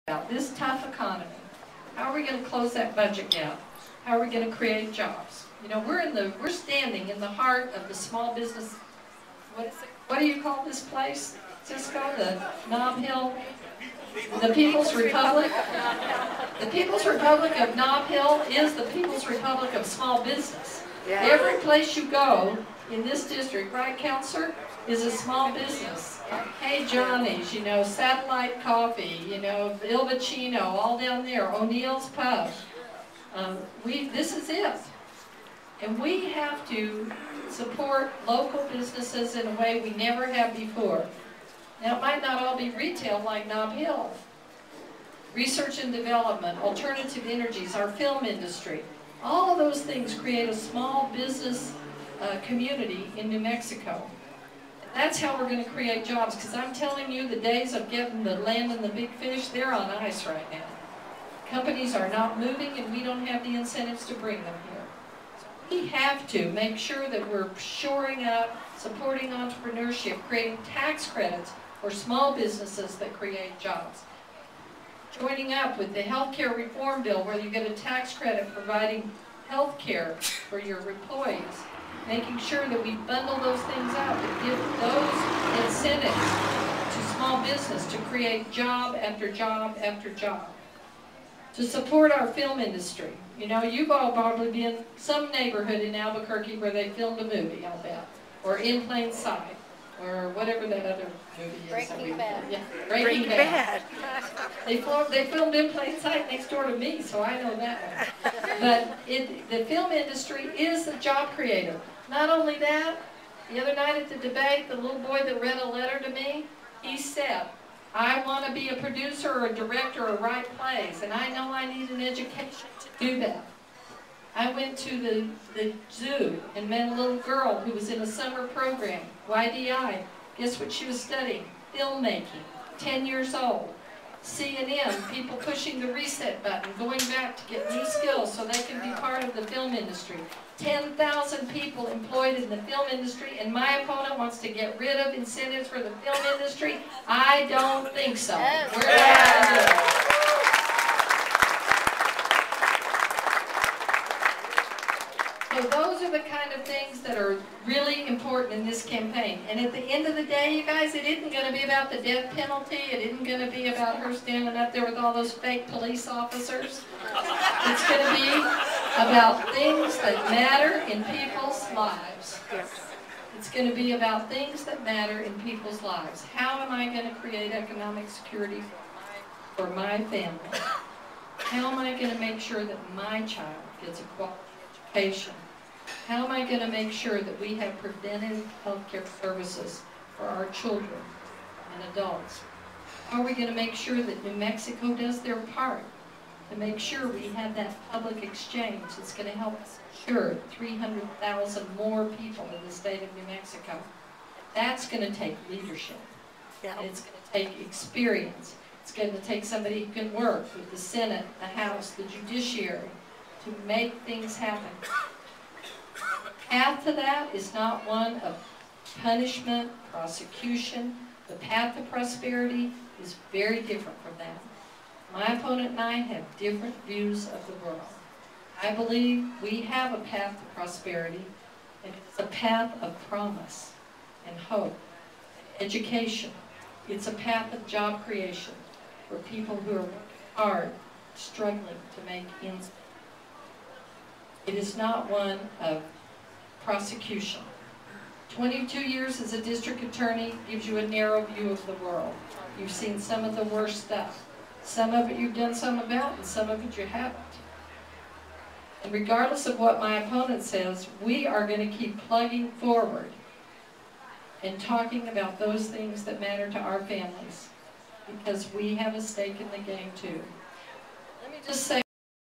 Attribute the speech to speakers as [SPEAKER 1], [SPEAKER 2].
[SPEAKER 1] about this tough economy. How are we going to close that budget gap? How are we going to create jobs? You know, we're standing in the heart of the small business. What do you call this place, Cisco? The Nob Hill? The People's Republic? The People's Republic of Nob Hill is the People's Republic of small business. Yeah. Every place you go in this district, right, Counselor, is a small business. Hey Johnny's, you know, Satellite Coffee, you know, Il Vicino, all down there, O'Neill's Pub. This is it. And we have to support local businesses in a way we never have before. Now, it might not all be retail like Nob Hill. Research and development, alternative energies, our film industry, all of those things create a small business community in New Mexico. That's how we're going to create jobs, because I'm telling you, the days of getting the land and the big fish, they're on ice right now. Companies are not moving, and we don't have the incentives to bring them here. So we have to make sure that we're shoring up, supporting entrepreneurship, creating tax credits for small businesses that create jobs. Joining up with the healthcare reform bill, where you get a tax credit providing health care for your employees. Making sure that we bundle those things up and give those incentives to small business to create job after job after job. To support our film industry. You know, you've all probably been in some neighborhood in Albuquerque where they filmed a movie, I'll bet. Or In Plain Sight. Or whatever that other movie is.
[SPEAKER 2] Breaking Bad.
[SPEAKER 1] Yeah, Breaking Bad. They filmed In Plain Sight next door to me, so I know that one. But the film industry is a job creator. Not only that, the other night at the debate, the little boy that read a letter to me, he said, I want to be a producer or a director or write plays, and I know I need an education to do that. I went to the zoo and met a little girl who was in a summer program, YDI. Guess what she was studying? Filmmaking, 10 years old. CNN, people pushing the reset button, going back to get new skills so they can be part of the film industry. 10,000 people employed in the film industry, and my opponent wants to get rid of incentives for the film industry? I don't think so. We're not going to do it. So those are the kind of things that are really important in this campaign. And at the end of the day, you guys, it isn't going to be about the death penalty. It isn't going to be about her standing up there with all those fake police officers. It's going to be about things that matter in people's lives. It's going to be about things that matter in people's lives. How am I going to create economic security for my family? How am I going to make sure that my child gets a quality education? How am I going to make sure that we have preventive healthcare services for our children and adults? How are we going to make sure that New Mexico does their part to make sure we have that public exchange that's going to help us insure 300,000 more people in the state of New Mexico? That's going to take leadership. And it's going to take experience. It's going to take somebody who can work with the Senate, the House, the judiciary to make things happen. The path to that is not one of punishment, prosecution. The path to prosperity is very different from that. My opponent and I have different views of the world. I believe we have a path to prosperity, and it's a path of promise and hope and education. It's a path of job creation for people who are hard, struggling to make ends meet. It is not one of prosecution. 22 years as a district attorney gives you a narrow view of the world. You've seen some of the worst stuff. Some of it you've done some about, and some of it you haven't. And regardless of what my opponent says, we are going to keep plugging forward and talking about those things that matter to our families, because we have a stake in the game too. Let me just say